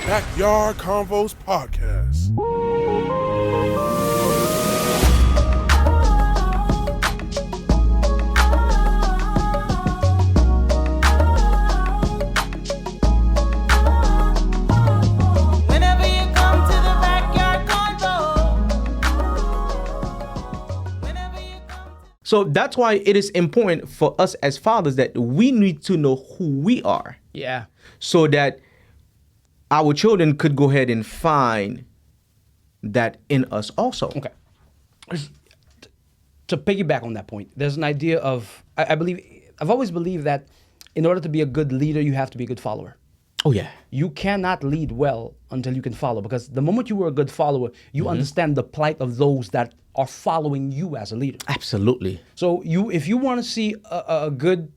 Backyard Konvos Podcast. So that's why it is important for us as fathers that we need to know who we are. Yeah. So that our children could go ahead and find that in us also. Okay. To piggyback on that point, there's an idea of, I've always believed that in order to be a good leader, you have to be a good follower. Oh, yeah. You cannot lead well until you can follow, because the moment you were a good follower, you understand the plight of those that are following you as a leader. Absolutely. So if you want to see a good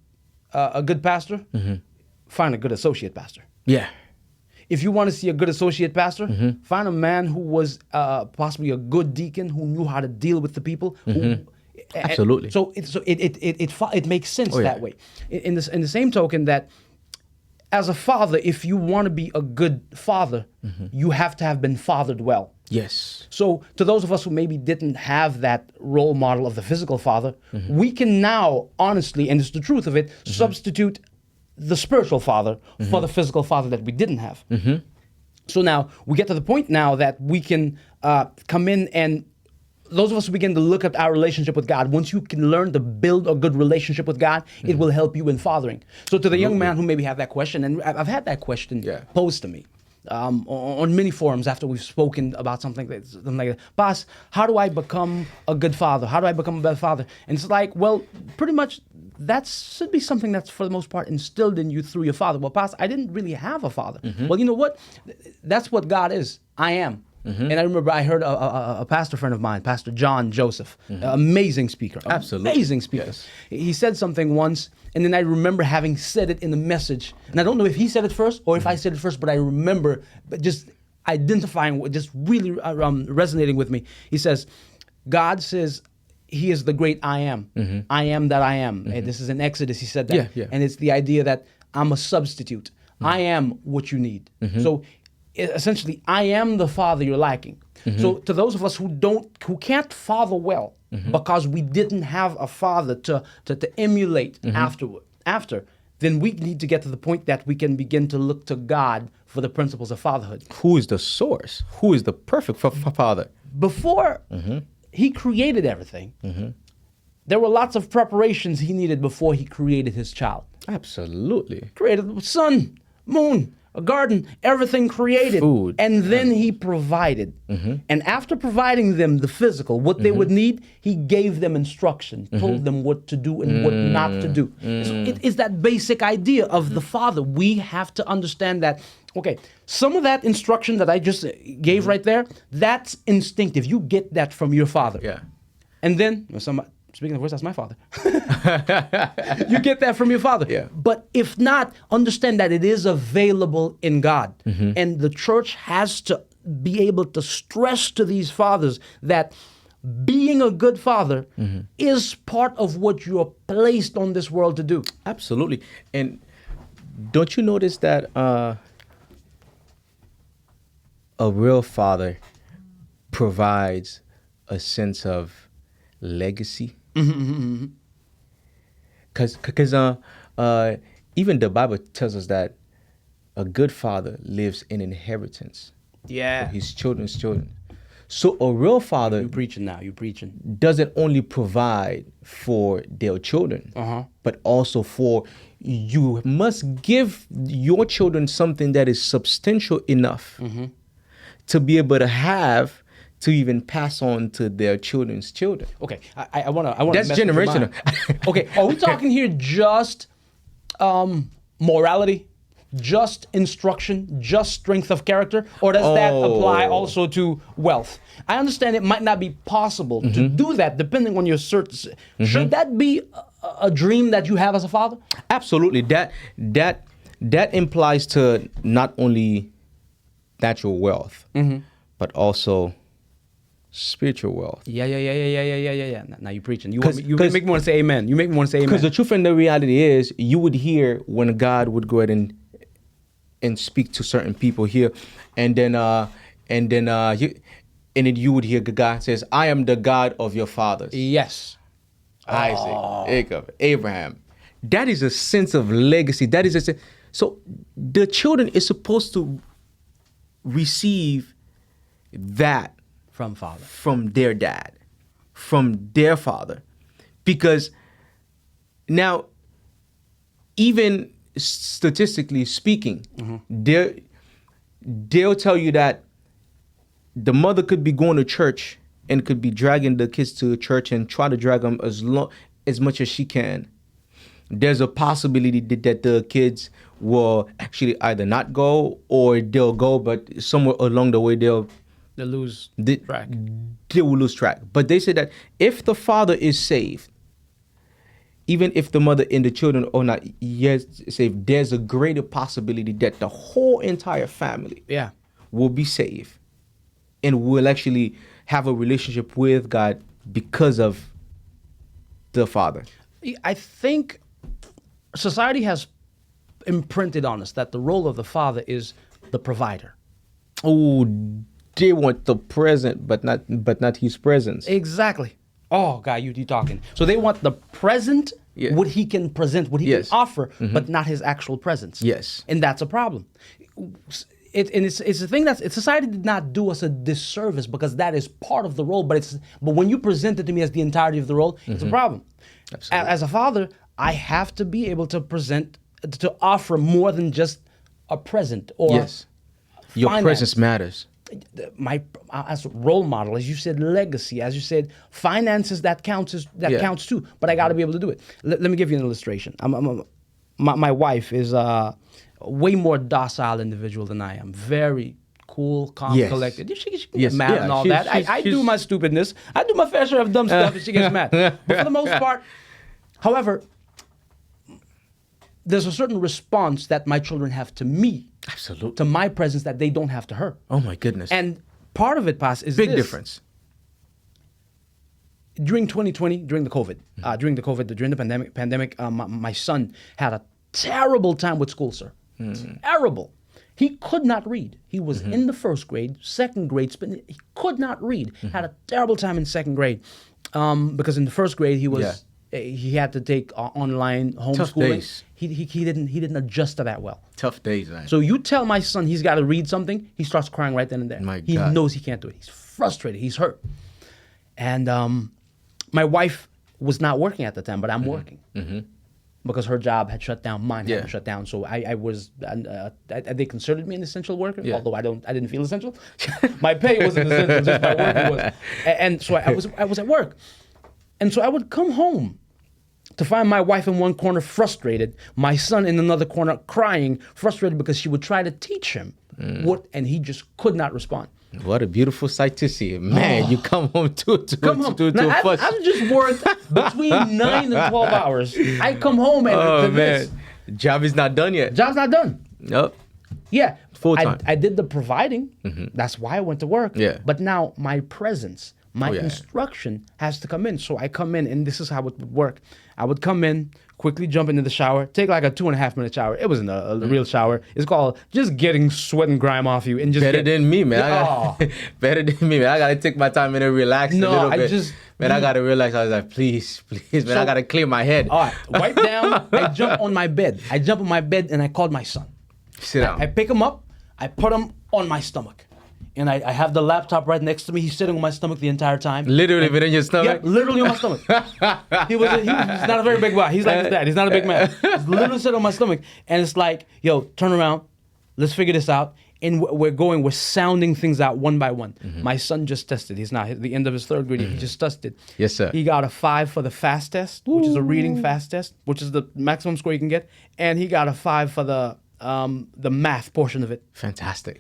pastor, find a good associate pastor. Yeah. If you want to see a good associate pastor, find a man who was possibly a good deacon, who knew how to deal with the people. Absolutely. So it makes sense that way. In the same token that, as a father, if you want to be a good father, you have to have been fathered well. Yes. So to those of us who maybe didn't have that role model of the physical father, we can now, honestly, and it's the truth of it, substitute the spiritual father for the physical father that we didn't have. So now we get to the point now that we can come in, and those of us who begin to look at our relationship with God, once you can learn to build a good relationship with God, it will help you in fathering. So to the young man who maybe have that question, and I've had that question posed to me on many forums after we've spoken about something like that. Boss, how do I become a good father? How do I become a better father? And it's like, well, pretty much that should be something that's for the most part instilled in you through your father. Well, Boss, I didn't really have a father. Well, you know what? That's what God is. I am. And I remember I heard a pastor friend of mine, Pastor John Joseph, amazing speaker. Absolutely. Amazing speaker. Yes. He said something once, and then I remember having said it in the message. And I don't know if he said it first or if I said it first, but I remember just identifying, just really resonating with me. He says, God says, He is the great I am. I am that I am. And this is in Exodus, he said that. Yeah. And it's the idea that I'm a substitute. I am what you need. So essentially, I am the father you're lacking. So to those of us who can't father well because we didn't have a father to emulate after, then we need to get to the point that we can begin to look to God for the principles of fatherhood. Who is the source? Who is the perfect father? Before he created everything, there were lots of preparations he needed before he created his child. Absolutely. Created the sun, moon, a garden, everything created. Food. And then he provided. And after providing them the physical, what they would need, he gave them instruction, told them what to do and what not to do. So it is that basic idea of the father. We have to understand that, okay, some of that instruction that I just gave right there, that's instinctive. You get that from your father. Yeah. And then, speaking of which, that's my father. You get that from your father. Yeah. But if not, understand that it is available in God. And the church has to be able to stress to these fathers that being a good father is part of what you are placed on this world to do. Absolutely. And don't you notice that a real father provides a sense of legacy? Because even the Bible tells us that a good father lives in inheritance for his children's children. So a real father You're preaching now. You're preaching. doesn't only provide for their children, but also for you must give your children something that is substantial enough to be able to have to even pass on to their children's children. Okay, I want to. That's generational. Okay, are we talking here just morality, just instruction, just strength of character, or does that apply also to wealth? I understand it might not be possible to do that depending on your search. Should that be a dream that you have as a father? Absolutely. That implies to not only natural wealth, but also spiritual wealth. Yeah. Now you're preaching. You make me want to say amen. You make me want to say amen. Because the truth and the reality is, you would hear when God would go ahead and and speak to certain people here, and then you would hear the guy says, "I am the God of your fathers." Yes. Isaac, Jacob, Abraham. That is a sense of legacy. That is a sense. So the children is supposed to receive that from their dad, from their father, because now, even statistically speaking, they'll tell you that the mother could be going to church and could be dragging the kids to church and try to drag them as much as she can. There's a possibility that the kids will actually either not go or they'll go, but somewhere along the way they'll lose track. They will lose track. But they say that if the father is saved, even if the mother and the children are not yet saved, there's a greater possibility that the whole entire family will be saved and will actually have a relationship with God because of the father. I think society has imprinted on us that the role of the father is the provider. Oh, they want the present, but not his presence. Exactly. Oh, God, you talking. So they want the present, what he can present, what he can offer, but not his actual presence. Yes. And that's a problem. It's a thing society did not do us a disservice because that is part of the role, but when you present it to me as the entirety of the role, it's a problem. Absolutely. As a father, I have to be able to offer more than just a present or your finance. presence matters. As a role model, as you said, legacy, as you said, finances, that counts too. But I got to be able to do it. Let me give you an illustration. My wife is a way more docile individual than I am. Very cool, calm, collected. She can get mad and all that. I do my stupidness. I do my fair share of dumb stuff, and she gets mad. But for the most part, however, there's a certain response that my children have to me. Absolutely. To my presence that they don't have to her. Oh my goodness. And part of it, Pas, is big difference. During 2020, during the pandemic, my son had a terrible time with school, sir. Terrible. He could not read. He was in the first grade, second grade, he could not read. Had a terrible time in second grade because in the first grade he had to take online homeschooling. Tough days. He didn't adjust to that well. Tough days, man. So you tell my son he's got to read something, he starts crying right then and there. My he God. knows he can't do it. He's frustrated. He's hurt. And my wife was not working at the time, but I'm working. Because her job had shut down, mine hadn't shut down. So they considered me an essential worker, although I didn't feel essential. My pay wasn't essential, just my work was. And so I was at work. And so I would come home to find my wife in one corner frustrated, my son in another corner crying, frustrated because she would try to teach him and he just could not respond. What a beautiful sight to see. Man, you come home to I've just worked between 9 and 12 hours. I come home and man. Job is not done yet. Job's not done. Nope. Yeah. Full time. I did the providing. That's why I went to work. Yeah. But now my presence, my instruction has to come in. So I come in, and this is how it would work. I would come in, quickly jump into the shower, take like a 2.5 minute shower. It wasn't a real shower. It's called just getting sweat and grime off you. And just better than me, man. Better than me, man. I got to take my time and relax a little bit. I got to relax. I was like, please, man, so, I got to clear my head. All right, wipe down. I jump on my bed. And I called my son. Sit down. I pick him up. I put him on my stomach. And I have the laptop right next to me. He's sitting on my stomach the entire time. Literally within your stomach? Yeah, literally on my stomach. He's not a very big guy. He's like his dad. He's not a big man. He's literally sitting on my stomach. And it's like, yo, turn around. Let's figure this out. And we're sounding things out one by one. My son just tested. He's not at the end of his third grade. He just tested. Yes, sir. He got a 5 for the fast test, which is a reading fast test, which is the maximum score you can get. And he got a 5 for the math portion of it. Fantastic.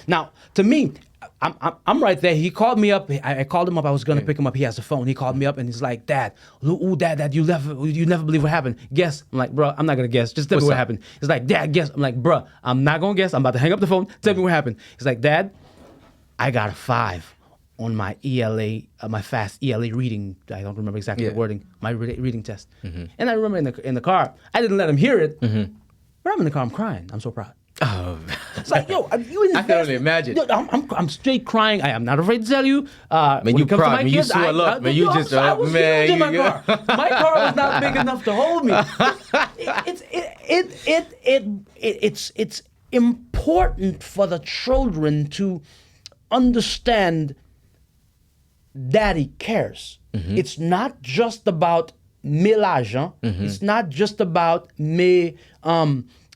Now, to me, I'm right there. He called me up. I called him up. I was gonna pick him up. He has a phone. He called me up and he's like, "Dad, Dad, you never believe what happened. Guess." I'm like, "Bro, I'm not gonna guess. Just tell me what happened." He's like, "Dad, guess." I'm like, "Bro, I'm not gonna guess. I'm about to hang up the phone. Tell me what happened." He's like, "Dad, I got a 5 on my ELA, my fast ELA reading. I don't remember exactly the wording. My reading test." And I remember in the car, I didn't let him hear it. But I'm in the car. I'm crying. I'm so proud. It's like, yo, you invest. I can only imagine. Yo, I'm straight crying. I am not afraid to tell you. Man, when you it comes to cried. my Man, you kids, swell up. Man, you just, I was man, huge in my you- car. My car was not big enough to hold me. It's important for the children to understand daddy cares. It's not just about me l'argent. It's not just about me.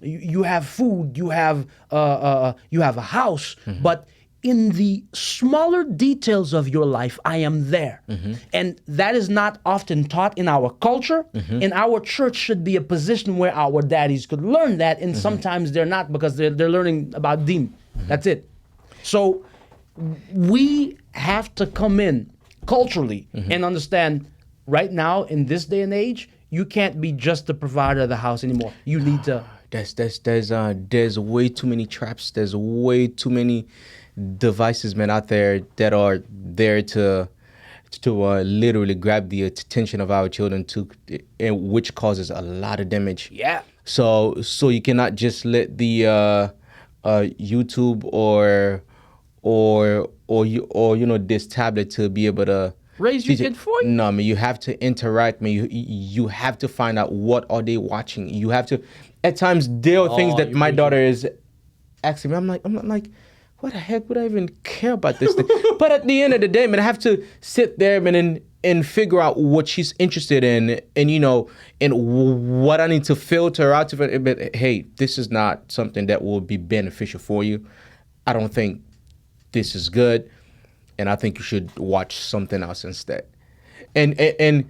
You have food. You have a house. But in the smaller details of your life, I am there, and that is not often taught in our culture. And our church should be a position where our daddies could learn that, and sometimes they're not because they're learning about Dim. That's it. So we have to come in culturally and understand right now in this day and age, you can't be just the provider of the house anymore. You need to. There's way too many traps. There's way too many devices, man, out there that are there to literally grab the attention of our children, and which causes a lot of damage. Yeah. So you cannot just let the YouTube or this tablet to be able to Raise your teach it. kid for you? No, I mean, you have to interact, man. You have to find out what are they watching. You have to. At times, there are things that my daughter is asking me. I'm like, what the heck would I even care about this thing? But at the end of the day, man, I have to sit there, man, and figure out what she's interested in, and what I need to filter out of it. But hey, this is not something that will be beneficial for you. I don't think this is good, and I think you should watch something else instead. And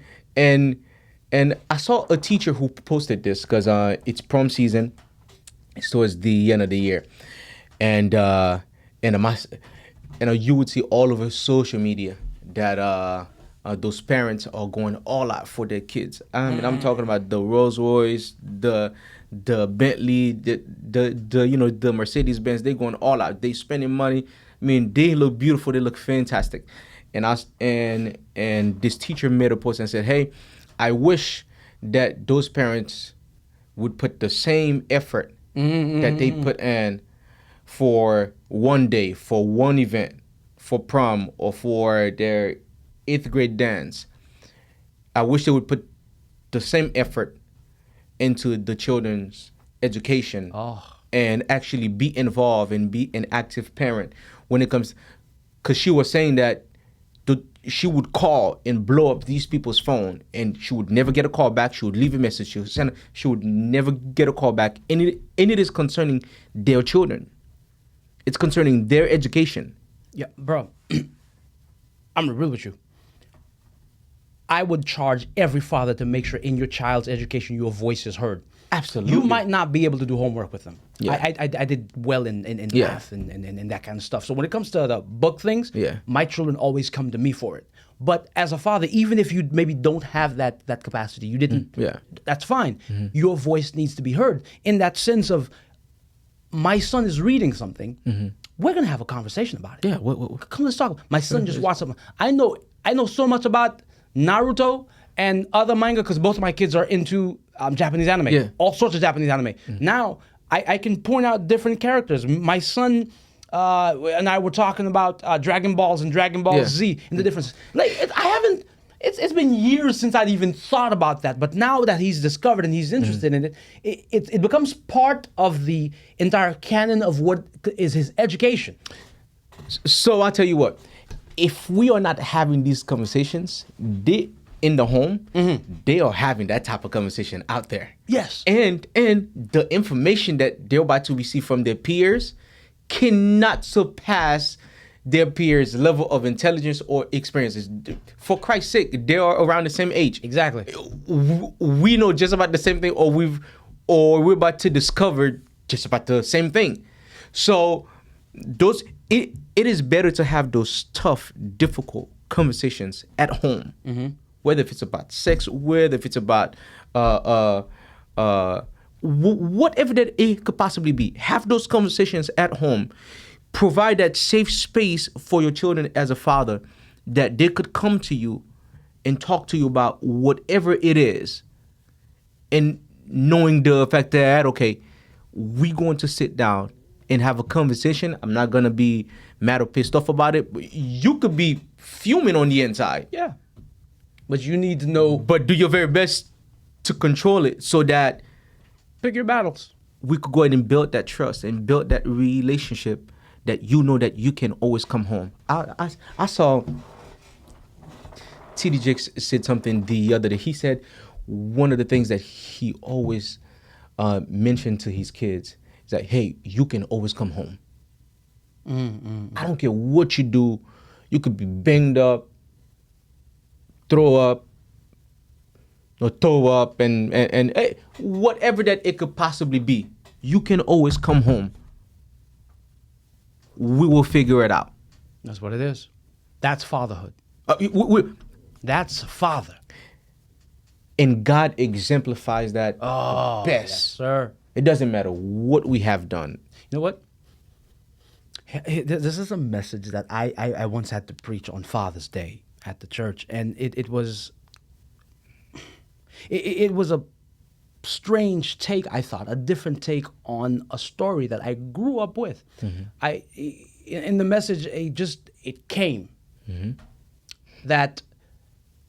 I saw a teacher who posted this because it's prom season. It's towards the end of the year, and you would see all over social media that those parents are going all out for their kids. I mean, I'm talking about the Rolls Royce, the Bentley, the Mercedes Benz. They're going all out. They spending money. I mean, they look beautiful. They look fantastic. And this teacher made a post and said, "Hey, I wish that those parents would put the same effort that they put in for one day, for one event, for prom or for their 8th grade dance. I wish they would put the same effort into the children's education and actually be involved and be an active parent when it comes." Because she was saying that she would call and blow up these people's phone, and she would never get a call back. She would leave a message. She would never get a call back. And it is concerning their children. It's concerning their education. Yeah, bro. I'm real with you. I would charge every father to make sure in your child's education your voice is heard. Absolutely. You might not be able to do homework with them. Yeah. I did well in math and that kind of stuff. So when it comes to the book things, my children always come to me for it. But as a father, even if you maybe don't have that capacity, you didn't, that's fine. Your voice needs to be heard in that sense of, my son is reading something, we're going to have a conversation about it. Yeah. Come, let's talk. My son just watched something. I know so much about Naruto and other manga because both of my kids are into Japanese anime, all sorts of Japanese anime. Now, I can point out different characters. My son and I were talking about Dragon Balls and Dragon Ball Z and the differences. It's been years since I'd even thought about that, but now that he's discovered and he's interested in it becomes part of the entire canon of what is his education. So I'll tell you what, if we are not having these conversations, in the home, they are having that type of conversation out there. Yes. And the information that they're about to receive from their peers cannot surpass their peers' level of intelligence or experiences. For Christ's sake, they are around the same age. Exactly. We know just about the same thing, or we're about to discover just about the same thing. So it is better to have those tough, difficult conversations at home. Whether if it's about sex, whether if it's about whatever that it could possibly be. Have those conversations at home. Provide that safe space for your children as a father that they could come to you and talk to you about whatever it is. And knowing the fact that, okay, we going to sit down and have a conversation. I'm not gonna be mad or pissed off about it. But you could be fuming on the inside. Yeah. But you need to know. But do your very best to control it so that Pick your battles. we could go ahead and build that trust and build that relationship that you know that you can always come home. I saw TD Jakes said something the other day. He said one of the things that he always mentioned to his kids is that, hey, you can always come home. I don't care what you do. You could be banged up, throw up, or toe up, and hey, whatever that it could possibly be. You can always come home. We will figure it out. That's what it is. That's fatherhood. That's father. And God exemplifies that best. Yes, sir. It doesn't matter what we have done. You know what? This is a message that I once had to preach on Father's Day at the church, and it was a strange take, I thought, a different take on a story that I grew up with. In the message, it came that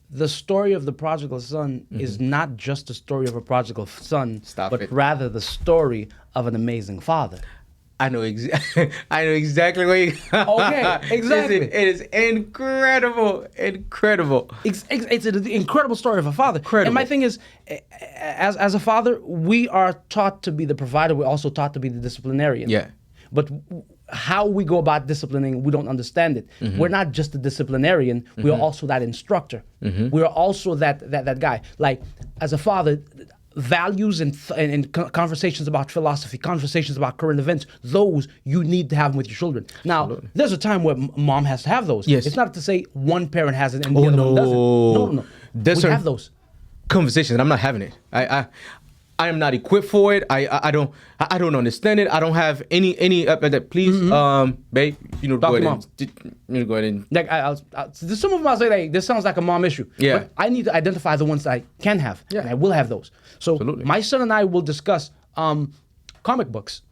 the story of the prodigal son is not just the story of a prodigal son, but rather the story of an amazing father. I know exactly where you. Okay, exactly. It is incredible. It's an incredible story of a father. Incredible. And my thing is, as a father, we are taught to be the provider. We're also taught to be the disciplinarian. Yeah. But how we go about disciplining, we don't understand it. We're not just a disciplinarian. We are also that instructor. We are also that guy. Like, as a father, values and conversations about philosophy, conversations about current events, those you need to have with your children. Now, there's a time where mom has to have those. Yes. It's not to say one parent has it and the other one doesn't. No. There's we have those conversations, and I'm not having it. I am not equipped for it. I don't understand it. I don't have any please, babe, go ahead and like there's some of them I'll say, hey, this sounds like a mom issue. Yeah. But I need to identify the ones that I can have. Yeah. And I will have those. So Absolutely. my son and I will discuss comic books.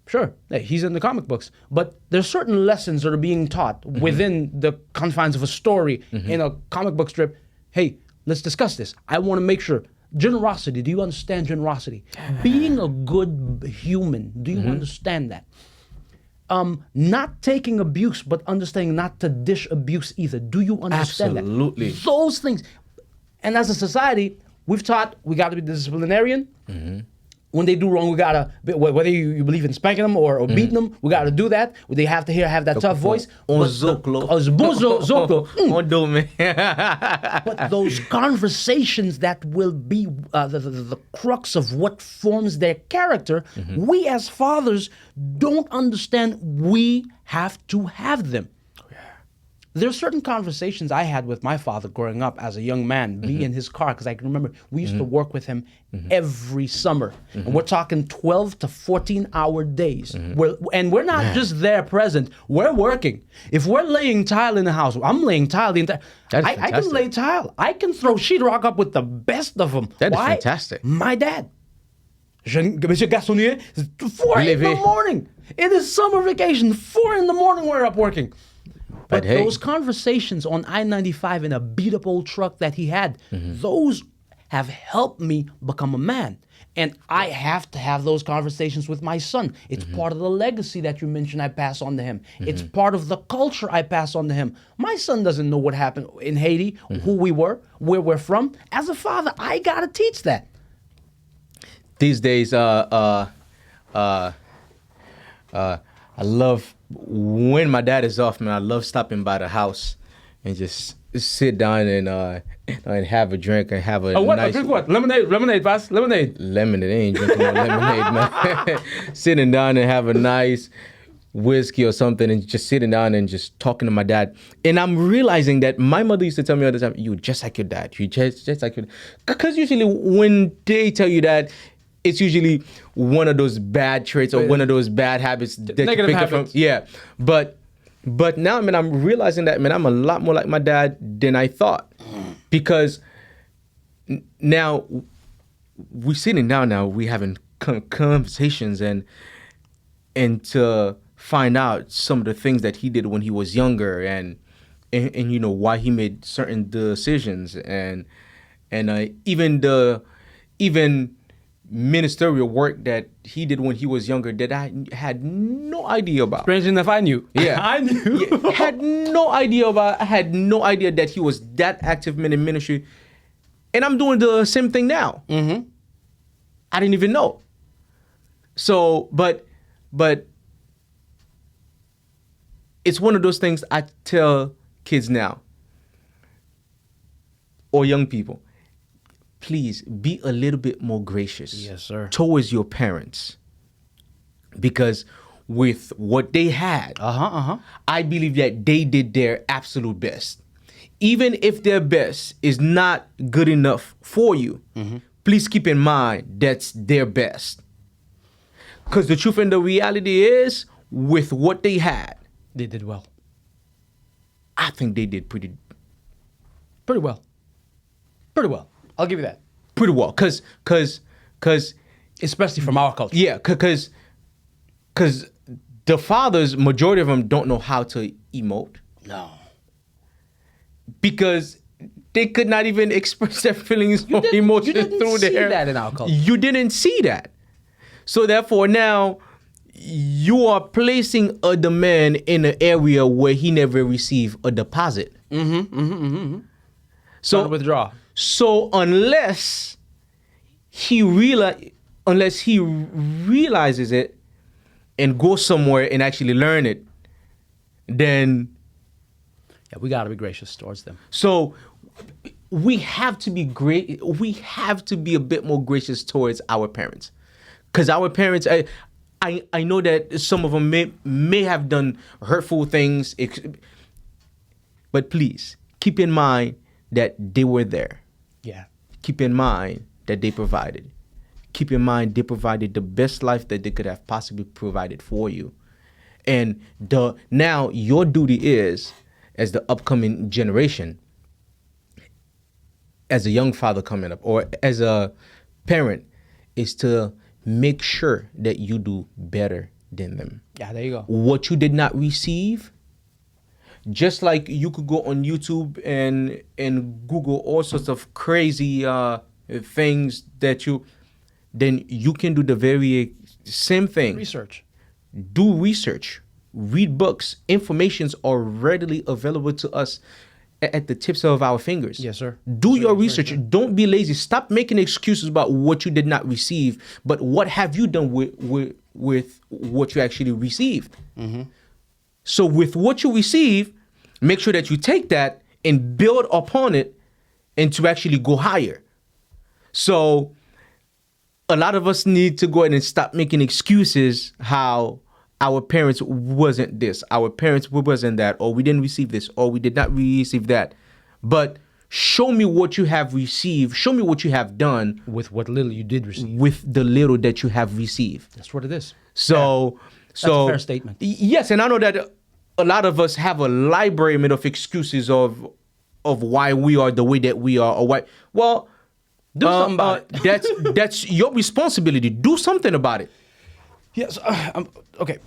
Sure, hey, he's in the comic books, but there's certain lessons that are being taught within the confines of a story in a comic book strip. Hey, let's discuss this. I want to make sure. Generosity, do you understand generosity? Being a good human, do you understand that? Not taking abuse, but understanding not to dish abuse either. Do you understand Absolutely. that? Those things. And as a society, we've taught we got to be disciplinarian. When they do wrong, we got to, whether you believe in spanking them or beating them, we got to do that. They have to have that tough voice. Zoklo. But those conversations that will be the crux of what forms their character, we as fathers don't understand we have to have them. There are certain conversations I had with my father growing up as a young man, be in his car, because I can remember we used to work with him every summer. And we're talking 12 to 14-hour days. We're not just there present, we're working. If we're laying tile in the house, I'm laying tile the entire... I can lay tile. I can throw sheetrock up with the best of them. That is fantastic. My dad. Monsieur Garçonnier, 4 in the morning. It is summer vacation, 4 in the morning we're up working. But hey. Those conversations on I-95 in a beat-up old truck that he had, those have helped me become a man. And I have to have those conversations with my son. It's part of the legacy that you mentioned I pass on to him. It's part of the culture I pass on to him. My son doesn't know what happened in Haiti, who we were, where we're from. As a father, I got to teach that. These days, I love... when my dad is off, man, I love stopping by the house and just sit down and have a drink and have a nice... Drink what? Lemonade, boss. Lemonade. Lemonade. I ain't drinking no lemonade, man. Sitting down and have a nice whiskey or something and just sitting down and just talking to my dad. And I'm realizing that my mother used to tell me all the time, you just like your dad. You just like your dad. Because usually when they tell you that, it's usually one of those bad traits or one of those bad habits that negative you pick habits. up from. Yeah. But now, man, I'm realizing that, man, I'm a lot more like my dad than I thought. Because now we're sitting down now, we having conversations and to find out some of the things that he did when he was younger and you know why he made certain decisions and even ministerial work that he did when he was younger that I had no idea about. Strange enough, I knew. Yeah, I knew. Yeah, had no idea about. I had no idea that he was that active in ministry, and I'm doing the same thing now. Mm-hmm. I didn't even know. So, but it's one of those things I tell kids now or young people. Please be a little bit more gracious, yes, sir, towards your parents, because with what they had, I believe that they did their absolute best. Even if their best is not good enough for you, please keep in mind that's their best. Because the truth and the reality is, with what they had, they did well. I think they did pretty well. Pretty well. I'll give you that. Pretty well, cause especially from our culture. Yeah, cause the fathers, majority of them don't know how to emote. No. Because they could not even express their feelings or emotions through their. You didn't see that in our culture. You didn't see that. So therefore now you are placing a demand in an area where he never received a deposit. So withdraw. So unless he realizes it and goes somewhere and actually learn it, then we got to be gracious towards them. So we have to be great. We have to be a bit more gracious towards our parents, because our parents. I know that some of them may have done hurtful things, but please keep in mind that they were there. Yeah. Keep in mind that they provided. Keep in mind they provided the best life that they could have possibly provided for you. And now your duty is, as the upcoming generation, as a young father coming up, or as a parent, is to make sure that you do better than them. Yeah, there you go. What you did not receive, just like you could go on YouTube and Google all sorts of crazy things then you can do the very same thing. Research. Do research. Read books. Informations are readily available to us at the tips of our fingers. Yes, sir. Do your research. Don't be lazy. Stop making excuses about what you did not receive, but what have you done with what you actually received? So with what you receive, make sure that you take that and build upon it and to actually go higher. So a lot of us need to go ahead and stop making excuses how our parents wasn't this, our parents wasn't that, or we didn't receive this, or we did not receive that. But show me what you have received. Show me what you have done. With what little you did receive. With the little that you have received. That's what it is. So, That's a fair statement. Yes, and I know that a lot of us have a library made of excuses of why we are the way that we are, or why. Well, do something about it. That's your responsibility. Do something about it. Yes. Okay.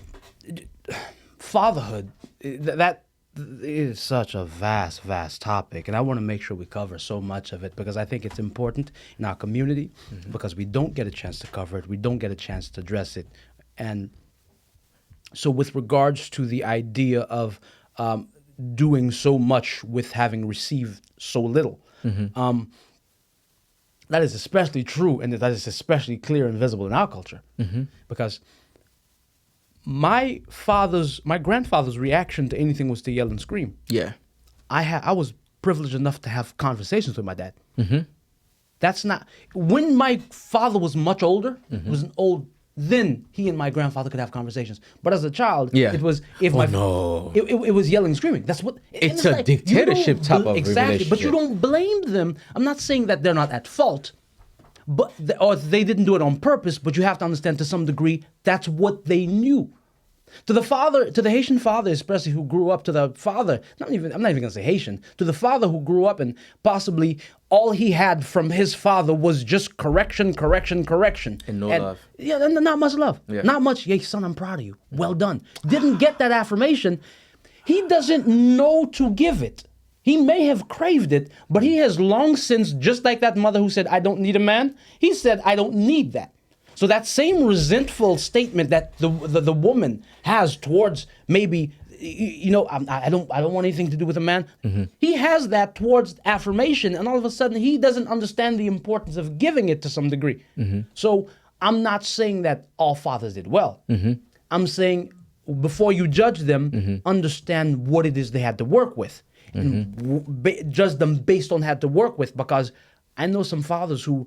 Fatherhood. That is such a vast topic, and I want to make sure we cover so much of it because I think it's important in our community because we don't get a chance to cover it. We don't get a chance to address it, and so with regards to the idea of doing so much with having received so little. That is especially true, and that is especially clear and visible in our culture, because my grandfather's reaction to anything was to yell and scream. Yeah, I was privileged enough to have conversations with my dad. That's not when my father was much older. Was an old. Then he and my grandfather could have conversations. But as a child, it was it was yelling and screaming. That's what it's a dictatorship type of exactly. But you don't blame them. I'm not saying that they're not at fault, or they didn't do it on purpose. But you have to understand to some degree that's what they knew. To the Haitian father, especially who grew up, to the father, I'm not even gonna say Haitian, to the father who grew up and possibly all he had from his father was just correction. And no love. Yeah, not much love. Yeah. Not much, "Hey, son, I'm proud of you. Well done." Didn't get that affirmation. He doesn't know to give it. He may have craved it, but he has long since, just like that mother who said, "I don't need a man," he said, "I don't need that." So that same resentful statement that the woman has towards maybe, I don't want anything to do with a man. He has that towards affirmation, and all of a sudden he doesn't understand the importance of giving it to some degree. So I'm not saying that all fathers did well. I'm saying before you judge them, understand what it is they had to work with, and judge them based on had to work with. Because I know some fathers who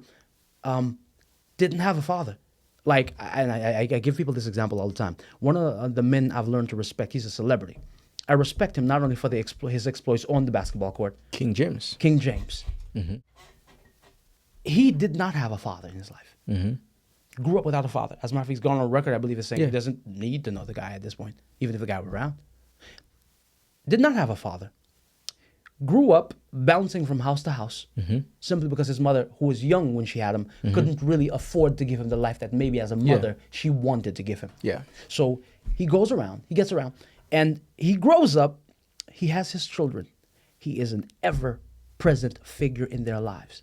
didn't have a father. Like, and I give people this example all the time. One of the men I've learned to respect, he's a celebrity. I respect him not only for his exploits on the basketball court. King James. He did not have a father in his life. Grew up without a father. As a matter of fact, he's gone on record, I believe, as saying he doesn't need to know the guy at this point, even if the guy were around. Did not have a father. Grew up bouncing from house to house simply because his mother, who was young when she had him, couldn't really afford to give him the life that maybe as a mother she wanted to give him. Yeah. So he gets around, and he grows up. He has his children. He is an ever-present figure in their lives.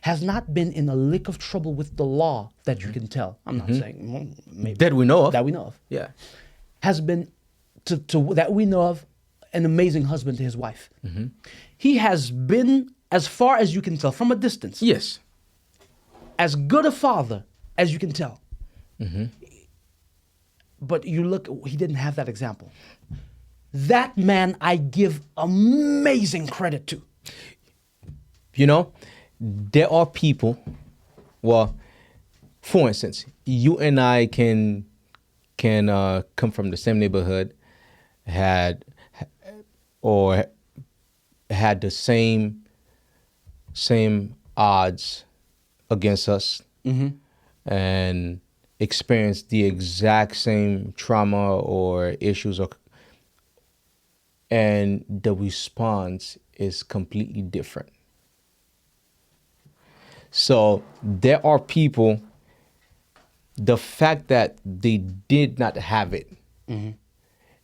Has not been in a lick of trouble with the law that you can tell. I'm not saying maybe That we know of. That we know of. Yeah. Has been to that we know of an amazing husband to his wife. He has been, as far as you can tell, from a distance, Yes. as good a father as you can tell. But you look, he didn't have that example. That man I give amazing credit to. You know, there are people, well, for instance, you and I can come from the same neighborhood, had the same odds against us, and experienced the exact same trauma or issues, and the response is completely different. So there are people, the fact that they did not have it,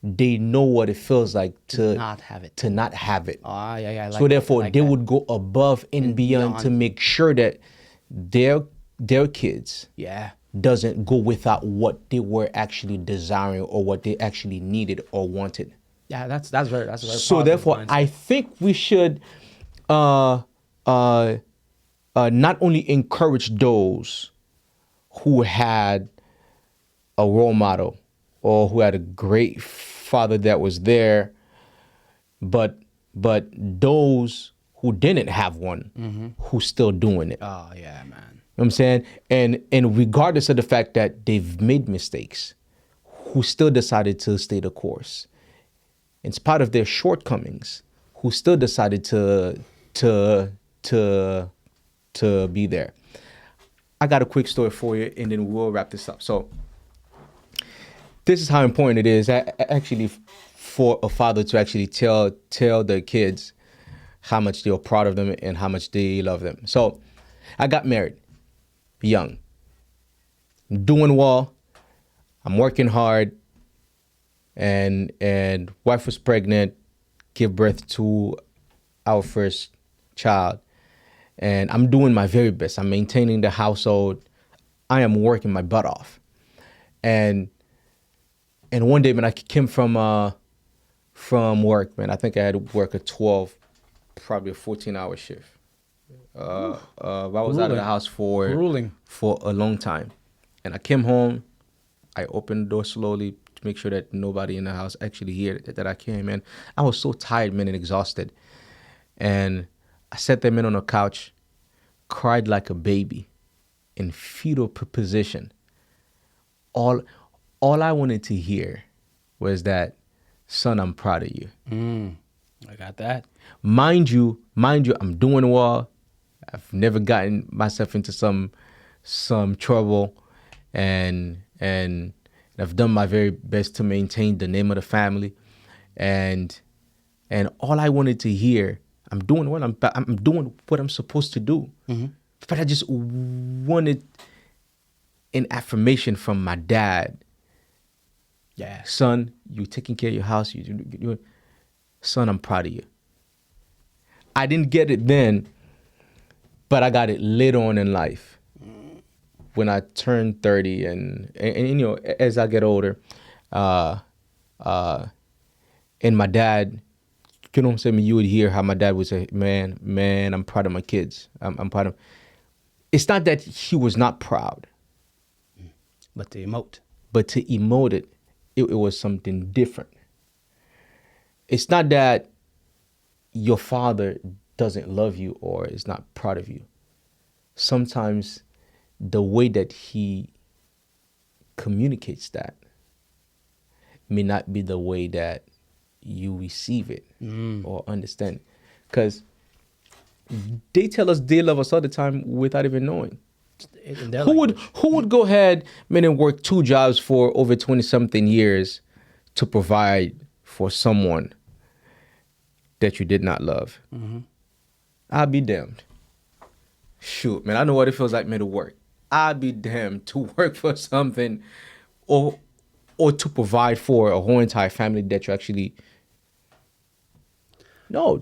they know what it feels like to not have it. So therefore, they would go above and beyond to make sure that their kids doesn't go without what they were actually desiring or what they actually needed or wanted. Yeah, that's very. So therefore, I think we should not only encourage those who had a role model or who had a great father that was there, but those who didn't have one, who's still doing it. Oh yeah, man. You know what I'm saying? And regardless of the fact that they've made mistakes, who still decided to stay the course. In spite of their shortcomings, who still decided to be there. I got a quick story for you, and then we'll wrap this up. So this is how important it is actually for a father to actually tell their kids how much they're proud of them and how much they love them. So I got married young, doing well, I'm working hard, and wife was pregnant, gave birth to our first child, and I'm doing my very best. I'm maintaining the household. I am working my butt off, and one day, man, I came from work, man. I think I had to work a 12, probably a 14-hour shift. I was out of the house for a long time, and I came home. I opened the door slowly to make sure that nobody in the house actually hear that I came in. I was so tired, man, and exhausted. And I sat there, man, on a couch, cried like a baby in fetal position. All I wanted to hear was that, son, I'm proud of you. I got that. Mind you, I'm doing well. I've never gotten myself into some trouble, and I've done my very best to maintain the name of the family, and all I wanted to hear, I'm doing what I'm supposed to do. But I just wanted an affirmation from my dad. Yeah, son, you taking care of your house. Son, I'm proud of you. I didn't get it then, but I got it later on in life. When I turned 30 and you know, as I get older, and my dad, you know what I'm saying, you would hear how my dad would say, man, I'm proud of my kids. I'm proud of. It's not that he was not proud. But to emote. But to emote it was something different. It's not that your father doesn't love you or is not proud of you. Sometimes the way that he communicates that may not be the way that you receive it or understand. Because they tell us they love us all the time without even knowing. Who would go ahead, man, and work 2 jobs for over 20-something years to provide for someone that you did not love? I'll be damned. Shoot, man, I know what it feels like, man, to work. I'd be damned to work for something or to provide for a whole entire family that you actually... No,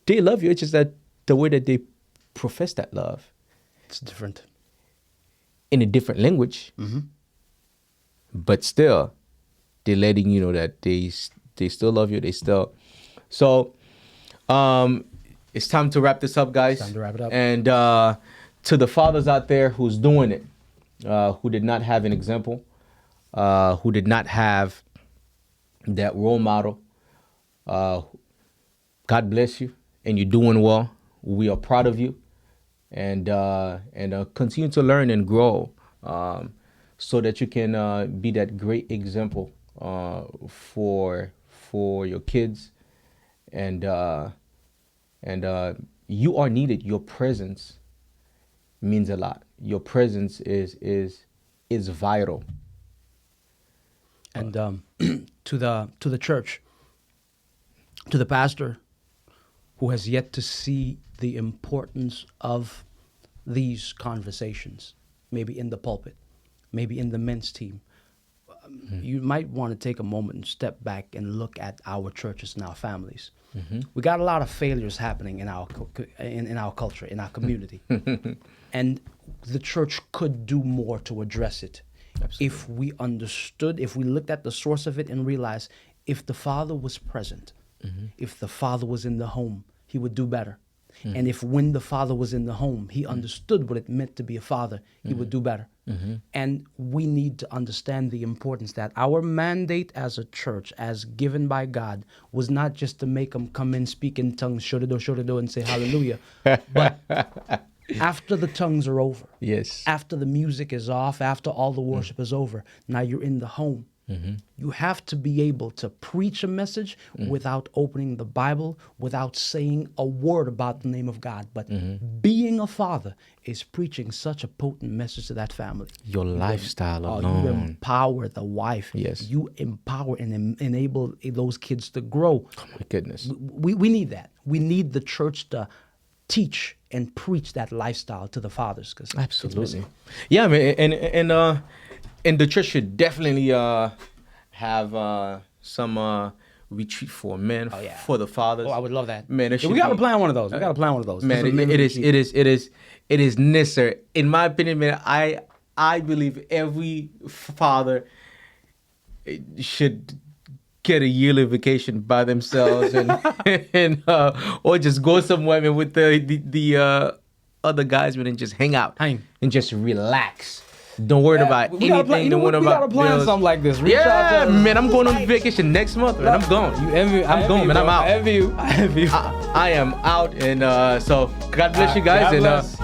they love you. It's just that the way that they profess that love. It's different. In a different language. But still, they're letting you know that they still love you. They still... So, it's time to wrap this up, guys. It's time to wrap it up. And to the fathers out there who's doing it, who did not have an example, who did not have that role model, God bless you, and you're doing well. We are proud of you, and continue to learn and grow, so that you can be that great example for your kids, and you are needed. Your presence means a lot. Your presence is vital. And to the church, to the pastor who has yet to see the importance of these conversations, maybe in the pulpit, maybe in the men's team, you might want to take a moment and step back and look at our churches and our families. We got a lot of failures happening in our culture, in our community. And the church could do more to address it. Absolutely. If we understood, if we looked at the source of it and realized if the father was present, if the father was in the home, he would do better. And if when the father was in the home, he understood what it meant to be a father, he would do better. And we need to understand the importance that our mandate as a church, as given by God, was not just to make them come in, speak in tongues, shoulda-do, and say hallelujah. But after the tongues are over, yes, after the music is off, after all the worship is over, now you're in the home. You have to be able to preach a message without opening the Bible, without saying a word about the name of God. But being a father is preaching such a potent message to that family. Your lifestyle alone. You empower the wife. Yes. You empower and enable those kids to grow. Oh my goodness. We need that. We need the church to teach and preach that lifestyle to the fathers. Absolutely. Yeah, I mean, and the church should definitely have some retreat for men, for the fathers. Oh, I would love that. Man, we got to plan one of those. We got to plan one of those. Man, it is necessary. In my opinion, man, I believe every father should get a yearly vacation by themselves and or just go somewhere, man, with the other guys, man, and just hang out and just relax. Don't worry about anything. Don't worry about bills. We gotta plan something like this. Man, I'm going on vacation next month, man. I'm going. I'm going, man. I'm out. I envy you. I am out, and so God bless you guys,